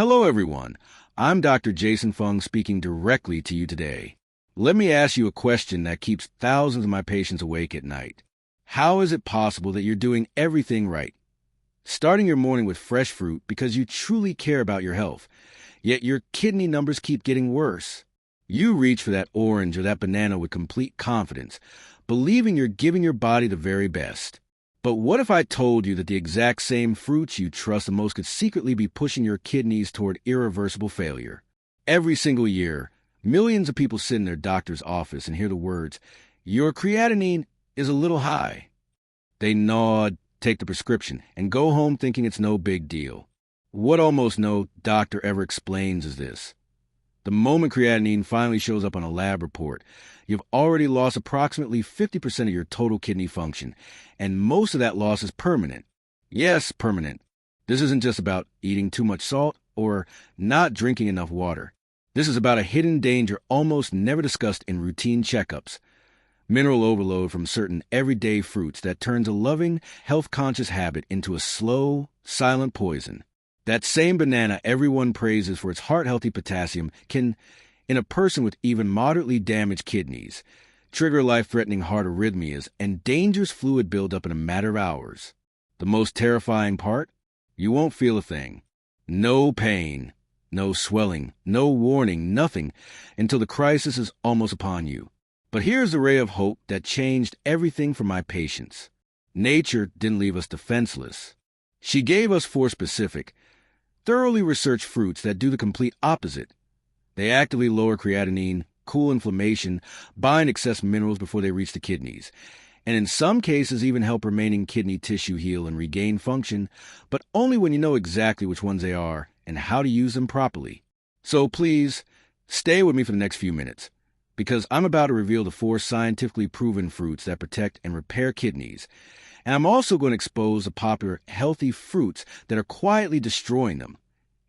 Hello, everyone. I'm Dr. Jason Fung speaking directly to you today. Let me ask you a question that keeps thousands of my patients awake at night. How is it possible that you're doing everything right? Starting your morning with fresh fruit because you truly care about your health, yet your kidney numbers keep getting worse. You reach for that orange or that banana with complete confidence, believing you're giving your body the very best. But what if I told you that the exact same fruits you trust the most could secretly be pushing your kidneys toward irreversible failure? Every single year, millions of people sit in their doctor's office and hear the words, "Your creatinine is a little high." They nod, take the prescription, and go home thinking it's no big deal. What almost no doctor ever explains is this. The moment creatinine finally shows up on a lab report, you've already lost approximately 50% of your total kidney function, and most of that loss is permanent. Yes, permanent. This isn't just about eating too much salt or not drinking enough water. This is about a hidden danger almost never discussed in routine checkups. Mineral overload from certain everyday fruits that turns a loving, health-conscious habit into a slow, silent poison. That same banana everyone praises for its heart-healthy potassium can, in a person with even moderately damaged kidneys, trigger life-threatening heart arrhythmias and dangerous fluid buildup in a matter of hours. The most terrifying part? You won't feel a thing. No pain, no swelling, no warning, nothing, until the crisis is almost upon you. But here's the ray of hope that changed everything for my patients. Nature didn't leave us defenseless. She gave us 4 specific, thoroughly researched fruits that do the complete opposite. They actively lower creatinine, cool inflammation, bind excess minerals before they reach the kidneys, and in some cases even help remaining kidney tissue heal and regain function, but only when you know exactly which ones they are and how to use them properly. So please, stay with me for the next few minutes, because I'm about to reveal the 4 scientifically proven fruits that protect and repair kidneys. And I'm also going to expose the popular healthy fruits that are quietly destroying them,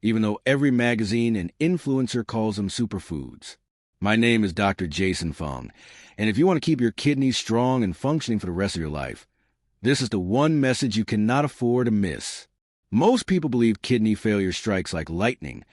even though every magazine and influencer calls them superfoods. My name is Dr. Jason Fung, and if you want to keep your kidneys strong and functioning for the rest of your life, this is the one message you cannot afford to miss. Most people believe kidney failure strikes like lightning.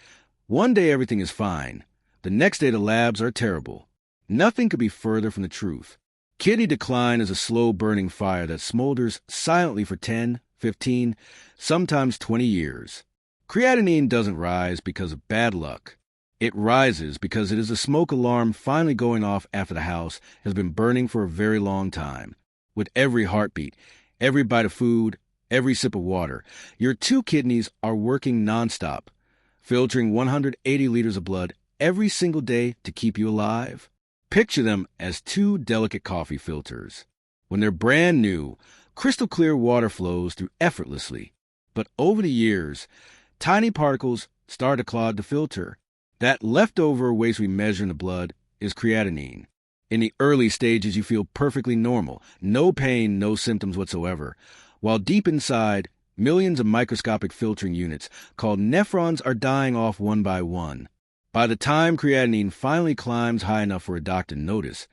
One day everything is fine. The next day the labs are terrible. Nothing could be further from the truth. Kidney decline is a slow-burning fire that smolders silently for 10, 15, sometimes 20 years. Creatinine doesn't rise because of bad luck. It rises because it is a smoke alarm finally going off after the house has been burning for a very long time. With every heartbeat, every bite of food, every sip of water, your 2 kidneys are working nonstop, filtering 180 liters of blood every single day to keep you alive. Picture them as 2 delicate coffee filters. When they're brand new, crystal clear water flows through effortlessly. But over the years, tiny particles start to clog the filter. That leftover waste we measure in the blood is creatinine. In the early stages, you feel perfectly normal, no pain, no symptoms whatsoever, while deep inside, millions of microscopic filtering units called nephrons are dying off one by one. By the time creatinine finally climbs high enough for a doctor to notice,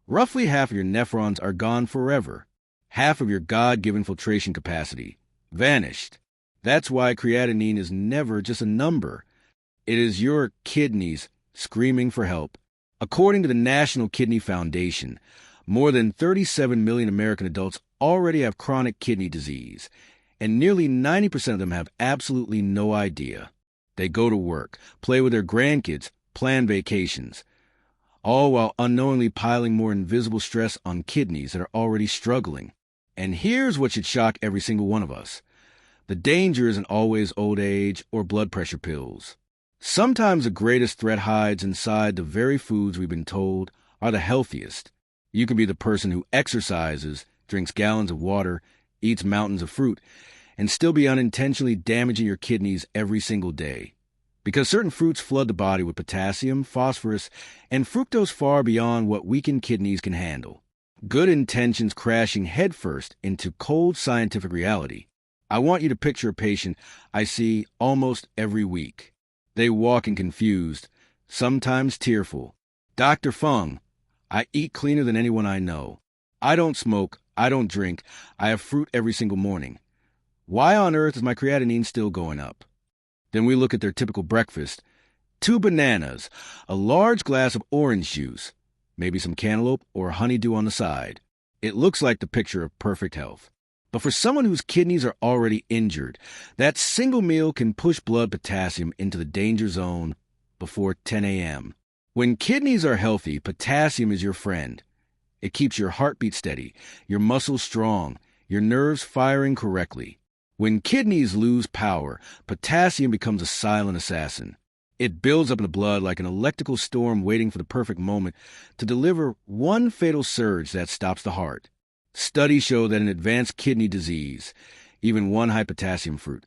roughly half of your nephrons are gone forever. Half of your God-given filtration capacity. Vanished. That's why creatinine is never just a number. It is your kidneys screaming for help. According to the National Kidney Foundation, more than 37 million American adults already have chronic kidney disease, and nearly 90% of them have absolutely no idea. They go to work, play with their grandkids, plan vacations, all while unknowingly piling more invisible stress on kidneys that are already struggling. And here's what should shock every single one of us. The danger isn't always old age or blood pressure pills. Sometimes the greatest threat hides inside the very foods we've been told are the healthiest. You can be the person who exercises, drinks gallons of water, eats mountains of fruit, and still be unintentionally damaging your kidneys every single day. Because certain fruits flood the body with potassium, phosphorus, and fructose far beyond what weakened kidneys can handle. Good intentions crashing headfirst into cold scientific reality. I want you to picture a patient I see almost every week. They walk in confused, sometimes tearful. "Dr. Fung, I eat cleaner than anyone I know. I don't smoke, I don't drink, I have fruit every single morning. Why on earth is my creatinine still going up?" Then we look at their typical breakfast: 2 bananas, a large glass of orange juice, maybe some cantaloupe or honeydew on the side. It looks like the picture of perfect health. But for someone whose kidneys are already injured, that single meal can push blood potassium into the danger zone before 10 a.m. When kidneys are healthy, potassium is your friend. It keeps your heartbeat steady, your muscles strong, your nerves firing correctly. When kidneys lose power, potassium becomes a silent assassin. It builds up in the blood like an electrical storm waiting for the perfect moment to deliver one fatal surge that stops the heart. Studies show that in advanced kidney disease, even one high potassium fruit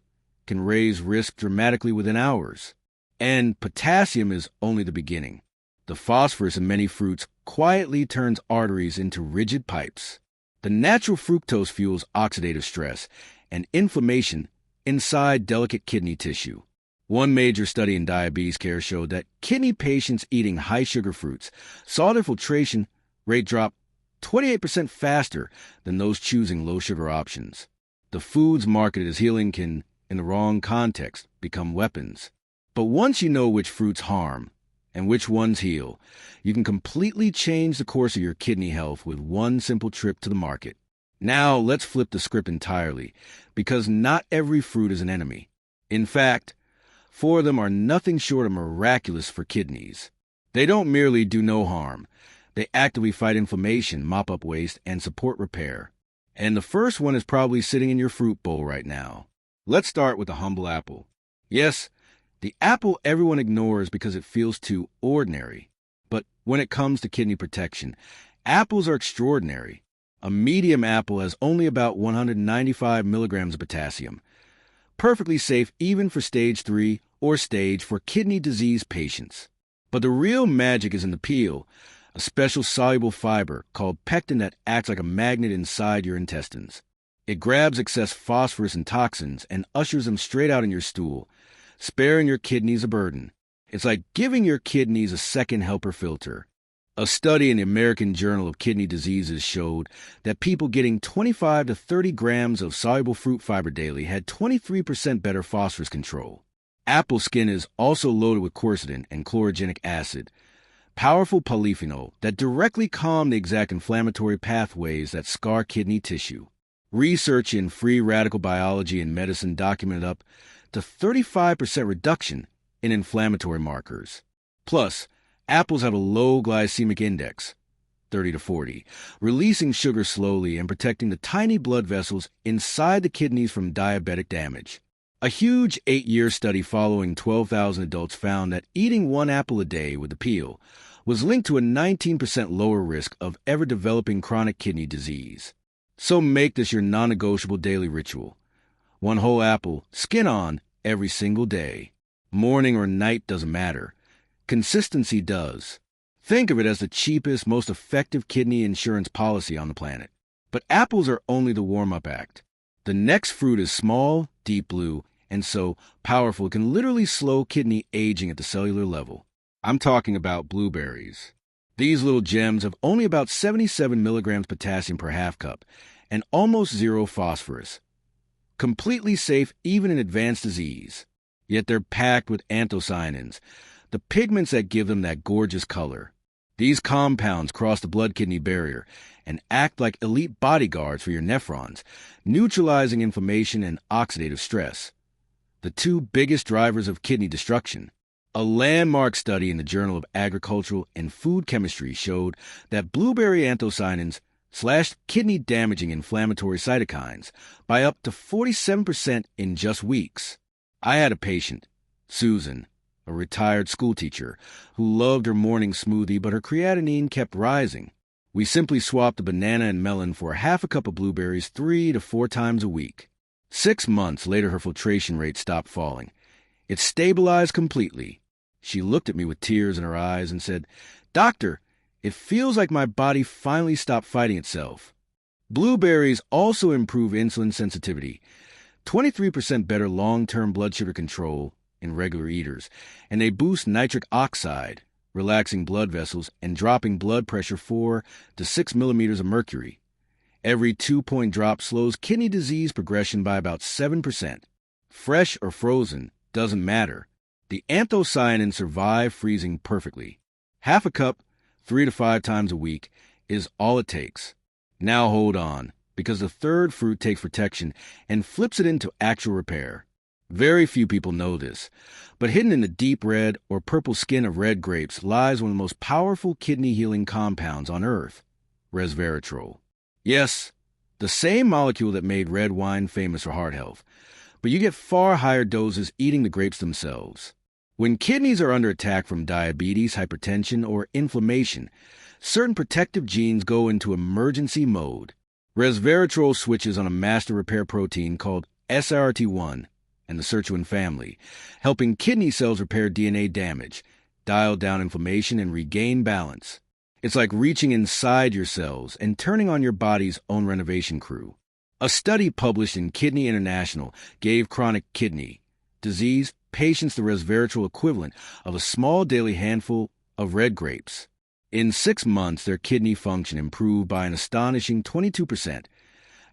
can raise risk dramatically within hours. And potassium is only the beginning. The phosphorus in many fruits quietly turns arteries into rigid pipes. The natural fructose fuels oxidative stress and inflammation inside delicate kidney tissue. One major study in diabetes care showed that kidney patients eating high-sugar fruits saw their filtration rate drop 28% faster than those choosing low-sugar options. The foods marketed as healing can, in the wrong context, become weapons. But once you know which fruits harm and which ones heal, you can completely change the course of your kidney health with one simple trip to the market. Now let's flip the script entirely, because not every fruit is an enemy. In fact, 4 of them are nothing short of miraculous for kidneys. They don't merely do no harm. They actively fight inflammation, mop up waste, and support repair. And the first one is probably sitting in your fruit bowl right now. Let's start with the humble apple. Yes, the apple everyone ignores because it feels too ordinary. But when it comes to kidney protection, apples are extraordinary. A medium apple has only about 195 milligrams of potassium. Perfectly safe even for stage 3 or stage 4 kidney disease patients. But the real magic is in the peel, a special soluble fiber called pectin that acts like a magnet inside your intestines. It grabs excess phosphorus and toxins and ushers them straight out in your stool, sparing your kidneys a burden. It's like giving your kidneys a second helper filter. A study in the American Journal of Kidney Diseases showed that people getting 25 to 30 grams of soluble fruit fiber daily had 23% better phosphorus control. Apple skin is also loaded with quercetin and chlorogenic acid, powerful polyphenol that directly calm the exact inflammatory pathways that scar kidney tissue. Research in free radical biology and medicine documented up to 35% reduction in inflammatory markers. Plus, apples have a low glycemic index, 30 to 40, releasing sugar slowly and protecting the tiny blood vessels inside the kidneys from diabetic damage. A huge 8-year study following 12,000 adults found that eating 1 apple a day with the peel was linked to a 19% lower risk of ever developing chronic kidney disease. So make this your non-negotiable daily ritual. 1 whole apple, skin on, every single day. Morning or night doesn't matter. Consistency does. Think of it as the cheapest, most effective kidney insurance policy on the planet. But apples are only the warm-up act. The next fruit is small, deep blue, and so powerful it can literally slow kidney aging at the cellular level. I'm talking about blueberries. These little gems have only about 77 milligrams potassium per half cup and almost 0 phosphorus. Completely safe even in advanced disease. Yet they're packed with anthocyanins, the pigments that give them that gorgeous color. These compounds cross the blood-kidney barrier and act like elite bodyguards for your nephrons, neutralizing inflammation and oxidative stress, the 2 biggest drivers of kidney destruction. A landmark study in the Journal of Agricultural and Food Chemistry showed that blueberry anthocyanins slashed kidney-damaging inflammatory cytokines by up to 47% in just weeks. I had a patient, Susan, a retired schoolteacher, who loved her morning smoothie, but her creatinine kept rising. We simply swapped a banana and melon for half a cup of blueberries 3 to 4 times a week. 6 months later, her filtration rate stopped falling. It stabilized completely. She looked at me with tears in her eyes and said, "Doctor, it feels like my body finally stopped fighting itself." Blueberries also improve insulin sensitivity, 23% better long-term blood sugar control in regular eaters, and they boost nitric oxide, relaxing blood vessels and dropping blood pressure 4 to 6 millimeters of mercury. Every 2-point drop slows kidney disease progression by about 7%. Fresh or frozen, doesn't matter. The anthocyanins survive freezing perfectly. Half a cup, 3 to 5 times a week, is all it takes. Now hold on, because the third fruit takes protection and flips it into actual repair. Very few people know this, but hidden in the deep red or purple skin of red grapes lies one of the most powerful kidney-healing compounds on Earth, resveratrol. Yes, the same molecule that made red wine famous for heart health, but you get far higher doses eating the grapes themselves. When kidneys are under attack from diabetes, hypertension, or inflammation, certain protective genes go into emergency mode. Resveratrol switches on a master repair protein called SRT1 and the sirtuin family, helping kidney cells repair DNA damage, dial down inflammation, and regain balance. It's like reaching inside your cells and turning on your body's own renovation crew. A study published in Kidney International gave chronic kidney disease patients the resveratrol equivalent of a small daily handful of red grapes. In 6 months, their kidney function improved by an astonishing 22%,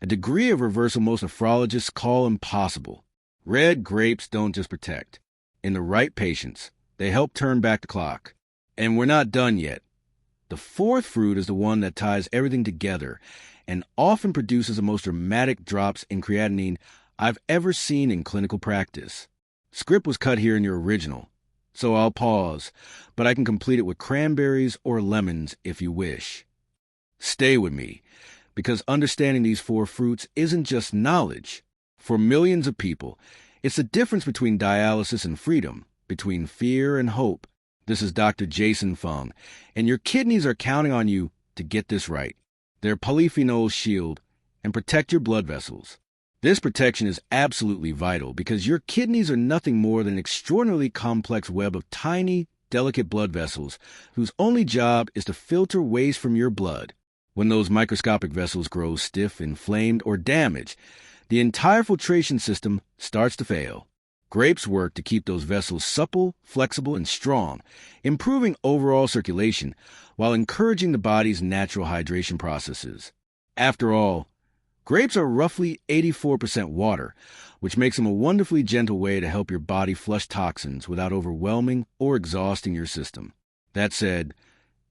a degree of reversal most nephrologists call impossible. Red grapes don't just protect. In the right patients, they help turn back the clock. And we're not done yet. The fourth fruit is the one that ties everything together and often produces the most dramatic drops in creatinine I've ever seen in clinical practice. Script was cut here in your original, so I'll pause, but I can complete it with cranberries or lemons if you wish. Stay with me, because understanding these 4 fruits isn't just knowledge. For millions of people, it's the difference between dialysis and freedom, between fear and hope. This is Dr. Jason Fung, and your kidneys are counting on you to get this right. Their polyphenols shield and protect your blood vessels. This protection is absolutely vital because your kidneys are nothing more than an extraordinarily complex web of tiny, delicate blood vessels whose only job is to filter waste from your blood. When those microscopic vessels grow stiff, inflamed, or damaged, the entire filtration system starts to fail. Grapes work to keep those vessels supple, flexible, and strong, improving overall circulation while encouraging the body's natural hydration processes. After all, grapes are roughly 84% water, which makes them a wonderfully gentle way to help your body flush toxins without overwhelming or exhausting your system. That said,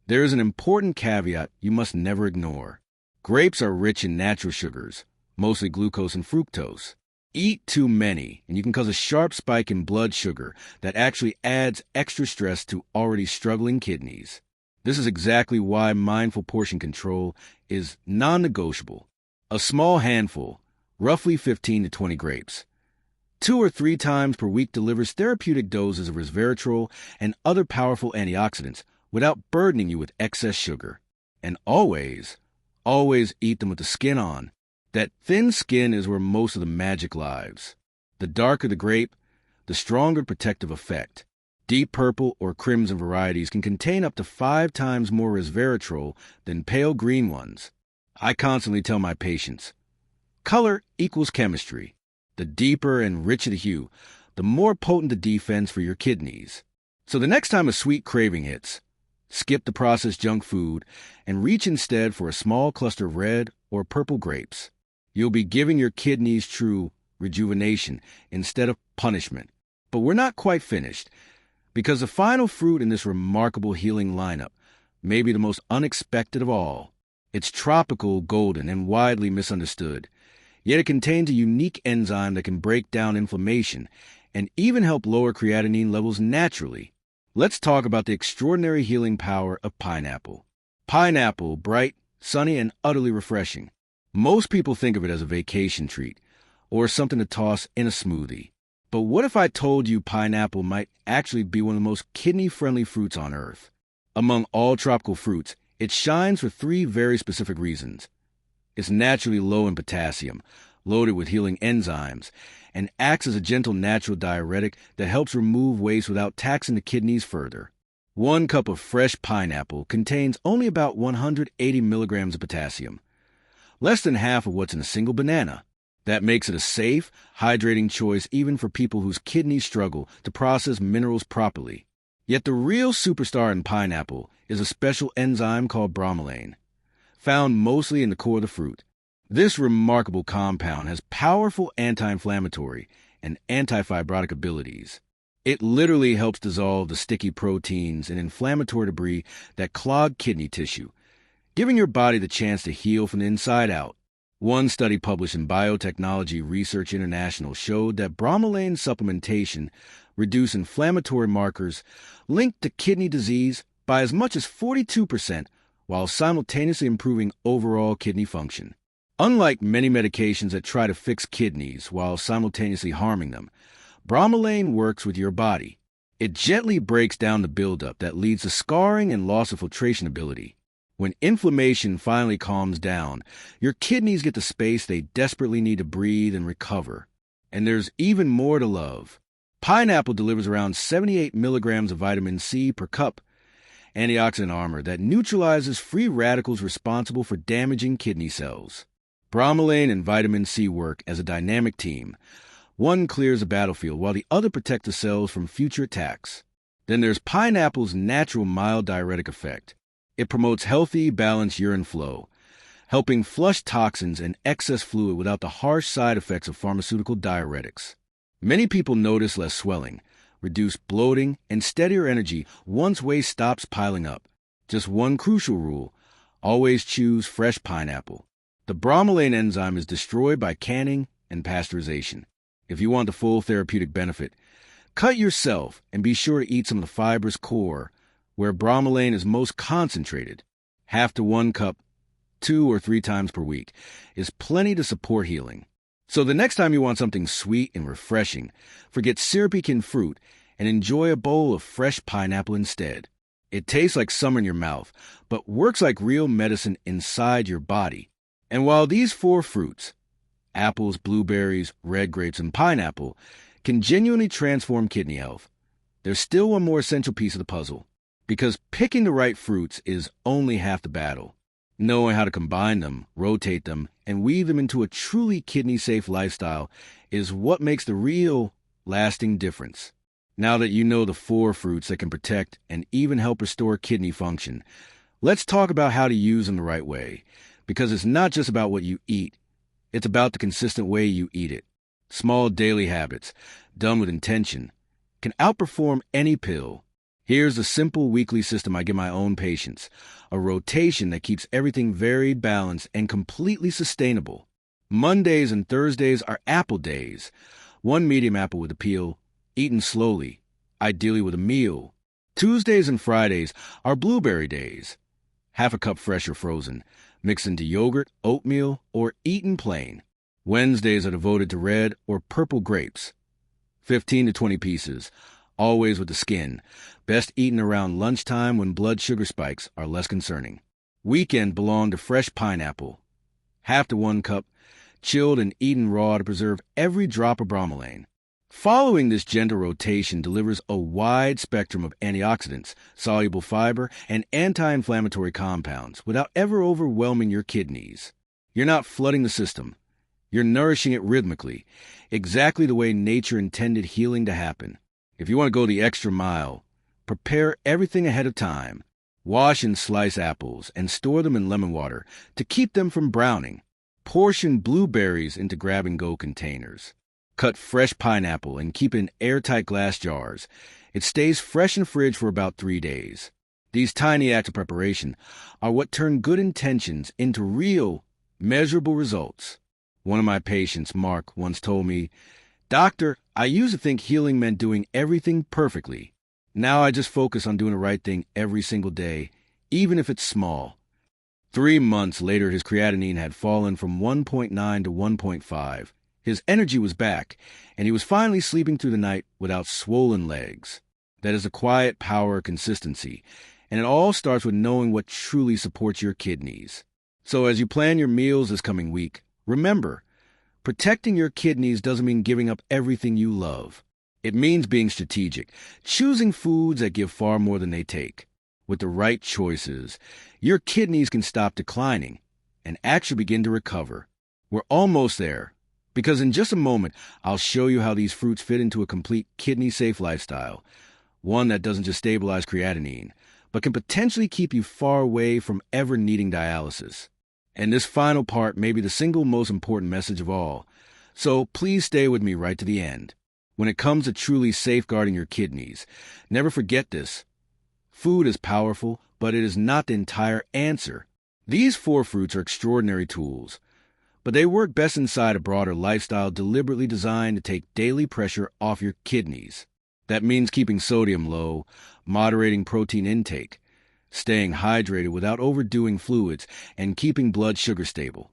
there is an important caveat you must never ignore. Grapes are rich in natural sugars, mostly glucose and fructose. Eat too many, and you can cause a sharp spike in blood sugar that actually adds extra stress to already struggling kidneys. This is exactly why mindful portion control is non-negotiable. A small handful, roughly 15 to 20 grapes, 2 or 3 times per week delivers therapeutic doses of resveratrol and other powerful antioxidants without burdening you with excess sugar. And always eat them with the skin on. That thin skin is where most of the magic lies. The darker the grape, the stronger protective effect. Deep purple or crimson varieties can contain up to 5 times more resveratrol than pale green ones. I constantly tell my patients, color equals chemistry. The deeper and richer the hue, the more potent the defense for your kidneys. So the next time a sweet craving hits, skip the processed junk food and reach instead for a small cluster of red or purple grapes. You'll be giving your kidneys true rejuvenation instead of punishment. But we're not quite finished, because the final fruit in this remarkable healing lineup may be the most unexpected of all. It's tropical golden and widely misunderstood, yet it contains a unique enzyme that can break down inflammation and even help lower creatinine levels naturally. Let's talk about the extraordinary healing power of pineapple. Pineapple, bright, sunny, and utterly refreshing. Most people think of it as a vacation treat or something to toss in a smoothie. But what if I told you pineapple might actually be one of the most kidney-friendly fruits on Earth? Among all tropical fruits, it shines for 3 very specific reasons. It's naturally low in potassium, loaded with healing enzymes, and acts as a gentle natural diuretic that helps remove waste without taxing the kidneys further. 1 cup of fresh pineapple contains only about 180 milligrams of potassium, less than half of what's in a single banana. That makes it a safe, hydrating choice even for people whose kidneys struggle to process minerals properly. Yet the real superstar in pineapple is a special enzyme called bromelain, found mostly in the core of the fruit. This remarkable compound has powerful anti-inflammatory and antifibrotic abilities. It literally helps dissolve the sticky proteins and inflammatory debris that clog kidney tissue, giving your body the chance to heal from the inside out. One study published in Biotechnology Research International showed that bromelain supplementation reduced inflammatory markers linked to kidney disease by as much as 42%, while simultaneously improving overall kidney function. Unlike many medications that try to fix kidneys while simultaneously harming them, bromelain works with your body. It gently breaks down the buildup that leads to scarring and loss of filtration ability. When inflammation finally calms down, your kidneys get the space they desperately need to breathe and recover. And there's even more to love. Pineapple delivers around 78 milligrams of vitamin C per cup, antioxidant armor that neutralizes free radicals responsible for damaging kidney cells. Bromelain and vitamin C work as a dynamic team. One clears the battlefield while the other protects the cells from future attacks. Then there's pineapple's natural mild diuretic effect. It promotes healthy, balanced urine flow, helping flush toxins and excess fluid without the harsh side effects of pharmaceutical diuretics. Many people notice less swelling, reduced bloating, and steadier energy once waste stops piling up. Just one crucial rule: always choose fresh pineapple. The bromelain enzyme is destroyed by canning and pasteurization. If you want the full therapeutic benefit, cut yourself and be sure to eat some of the fibrous core, where bromelain is most concentrated. Half to 1 cup, 2 or 3 times per week, is plenty to support healing. So the next time you want something sweet and refreshing, forget syrupy canned fruit and enjoy a bowl of fresh pineapple instead. It tastes like summer in your mouth, but works like real medicine inside your body. And while these 4 fruits, apples, blueberries, red grapes, and pineapple, can genuinely transform kidney health, there's still one more essential piece of the puzzle. Because picking the right fruits is only half the battle. Knowing how to combine them, rotate them, and weave them into a truly kidney-safe lifestyle is what makes the real, lasting difference. Now that you know the 4 fruits that can protect and even help restore kidney function, let's talk about how to use them the right way. Because it's not just about what you eat, it's about the consistent way you eat it. Small daily habits, done with intention, can outperform any pill. Here's a simple weekly system I give my own patients, a rotation that keeps everything varied, balanced, and completely sustainable. Mondays and Thursdays are apple days. 1 medium apple with a peel, eaten slowly, ideally with a meal. Tuesdays and Fridays are blueberry days. Half a cup fresh or frozen, mixed into yogurt, oatmeal, or eaten plain. Wednesdays are devoted to red or purple grapes. 15 to 20 pieces. Always with the skin, best eaten around lunchtime when blood sugar spikes are less concerning. Weekend belong to fresh pineapple. Half to 1 cup, chilled and eaten raw to preserve every drop of bromelain. Following this gentle rotation delivers a wide spectrum of antioxidants, soluble fiber, and anti-inflammatory compounds without ever overwhelming your kidneys. You're not flooding the system. You're nourishing it rhythmically, exactly the way nature intended healing to happen. If you want to go the extra mile, prepare everything ahead of time. Wash and slice apples and store them in lemon water to keep them from browning. Portion blueberries into grab-and-go containers. Cut fresh pineapple and keep in airtight glass jars. It stays fresh in fridge for about 3 days. These tiny acts of preparation are what turn good intentions into real, measurable results. One of my patients, Mark, once told me, "Doctor, I used to think healing meant doing everything perfectly. Now I just focus on doing the right thing every single day, even if it's small." 3 months later, his creatinine had fallen from 1.9 to 1.5. His energy was back, and he was finally sleeping through the night without swollen legs. That is a quiet power consistency, and it all starts with knowing what truly supports your kidneys. So as you plan your meals this coming week, remember, protecting your kidneys doesn't mean giving up everything you love. It means being strategic, choosing foods that give far more than they take. With the right choices, your kidneys can stop declining and actually begin to recover. We're almost there, because in just a moment, I'll show you how these fruits fit into a complete kidney-safe lifestyle, one that doesn't just stabilize creatinine, but can potentially keep you far away from ever needing dialysis. And this final part may be the single most important message of all, So please stay with me right to the end. When it comes to truly safeguarding your kidneys, never forget this. Food is powerful, but it is not the entire answer. These 4 fruits are extraordinary tools, but they work best inside a broader lifestyle deliberately designed to take daily pressure off your kidneys. That means keeping sodium low, moderating protein intake, staying hydrated without overdoing fluids, and keeping blood sugar stable.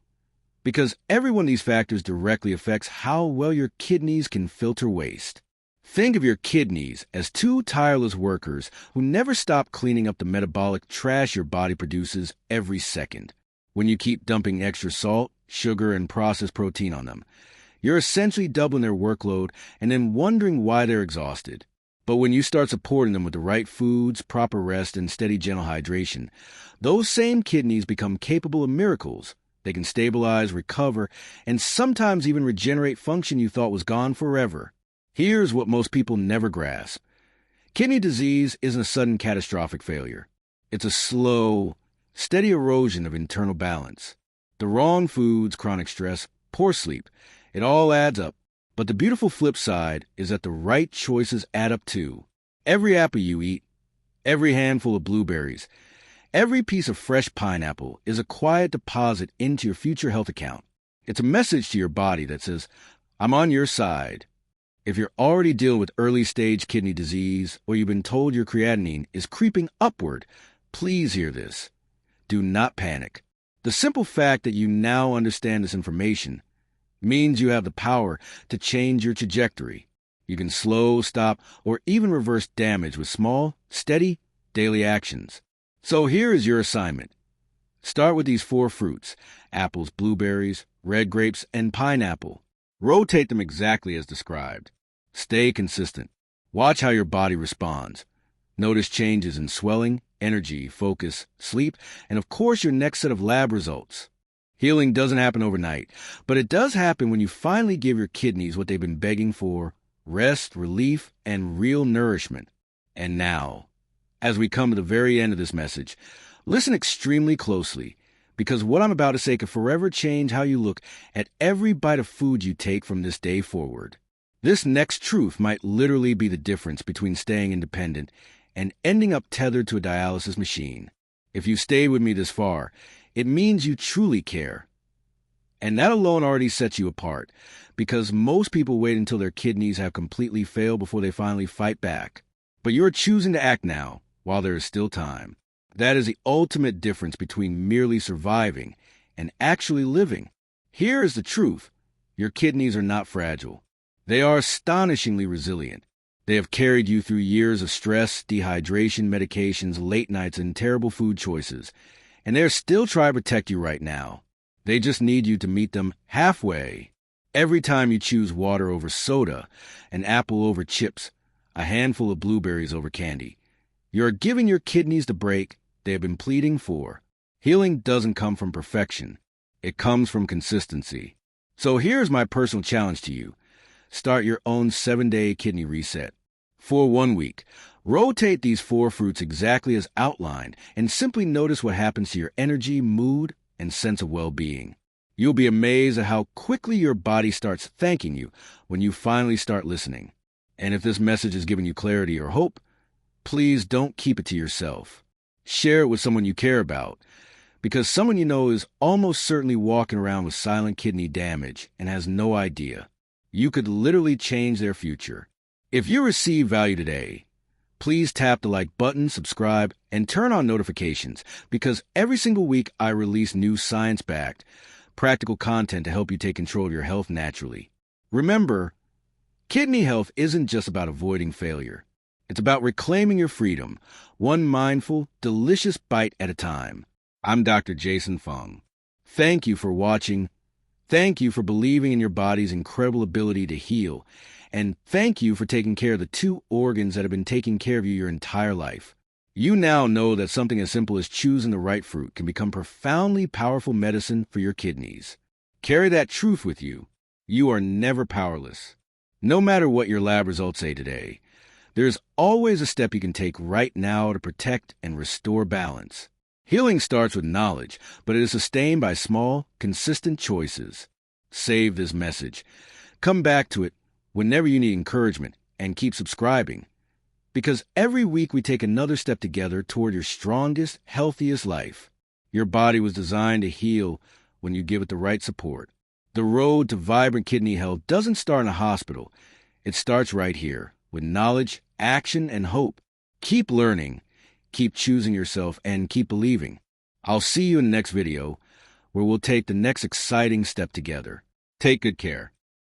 Because every one of these factors directly affects how well your kidneys can filter waste. Think of your kidneys as 2 tireless workers who never stop cleaning up the metabolic trash your body produces every second. When you keep dumping extra salt, sugar, and processed protein on them, you're essentially doubling their workload and then wondering why they're exhausted. But when you start supporting them with the right foods, proper rest, and steady gentle hydration, those same kidneys become capable of miracles. They can stabilize, recover, and sometimes even regenerate function you thought was gone forever. Here's what most people never grasp. Kidney disease isn't a sudden catastrophic failure. It's a slow, steady erosion of internal balance. The wrong foods, chronic stress, poor sleep, it all adds up. But the beautiful flip side is that the right choices add up too. Every apple you eat, every handful of blueberries, every piece of fresh pineapple is a quiet deposit into your future health account. It's a message to your body that says, I'm on your side. If you're already dealing with early-stage kidney disease or you've been told your creatinine is creeping upward, please hear this. Do not panic. The simple fact that you now understand this information means you have the power to change your trajectory. You can slow, stop, or even reverse damage with small, steady, daily actions. So here is your assignment. Start with these 4 fruits: apples, blueberries, red grapes, and pineapple. Rotate them exactly as described. Stay consistent. Watch how your body responds. Notice changes in swelling, energy, focus, sleep, and of course your next set of lab results. Healing doesn't happen overnight, but it does happen when you finally give your kidneys what they've been begging for: rest, relief, and real nourishment. And now, as we come to the very end of this message, listen extremely closely, because what I'm about to say could forever change how you look at every bite of food you take from this day forward. This next truth might literally be the difference between staying independent and ending up tethered to a dialysis machine. If you stayed with me this far, it means you truly care. And that alone already sets you apart, because most people wait until their kidneys have completely failed before they finally fight back. But you're choosing to act now, while there is still time. That is the ultimate difference between merely surviving and actually living. Here is the truth. Your kidneys are not fragile. They are astonishingly resilient. They have carried you through years of stress, dehydration, medications, late nights, and terrible food choices. And they're still trying to protect you right now. They just need you to meet them halfway. Every time you choose water over soda, an apple over chips, a handful of blueberries over candy, you're giving your kidneys the break they have been pleading for. Healing doesn't come from perfection. It comes from consistency. So here's my personal challenge to you. Start your own 7-day kidney reset. For 1 week, rotate these 4 fruits exactly as outlined and simply notice what happens to your energy, mood, and sense of well-being. You'll be amazed at how quickly your body starts thanking you when you finally start listening. And if this message has given you clarity or hope, please don't keep it to yourself. Share it with someone you care about, because someone you know is almost certainly walking around with silent kidney damage and has no idea. You could literally change their future. If you receive value today, please tap the like button, subscribe, and turn on notifications, because every single week I release new science-backed, practical content to help you take control of your health naturally. Remember, kidney health isn't just about avoiding failure. It's about reclaiming your freedom, one mindful, delicious bite at a time. I'm Dr. Jason Fung. Thank you for watching. Thank you for believing in your body's incredible ability to heal. And thank you for taking care of the 2 organs that have been taking care of you your entire life. You now know that something as simple as choosing the right fruit can become profoundly powerful medicine for your kidneys. Carry that truth with you. You are never powerless. No matter what your lab results say today, there's always a step you can take right now to protect and restore balance. Healing starts with knowledge, but it is sustained by small, consistent choices. Save this message. Come back to it whenever you need encouragement, and keep subscribing. Because every week we take another step together toward your strongest, healthiest life. Your body was designed to heal when you give it the right support. The road to vibrant kidney health doesn't start in a hospital. It starts right here, with knowledge, action, and hope. Keep learning, keep choosing yourself, and keep believing. I'll see you in the next video, where we'll take the next exciting step together. Take good care.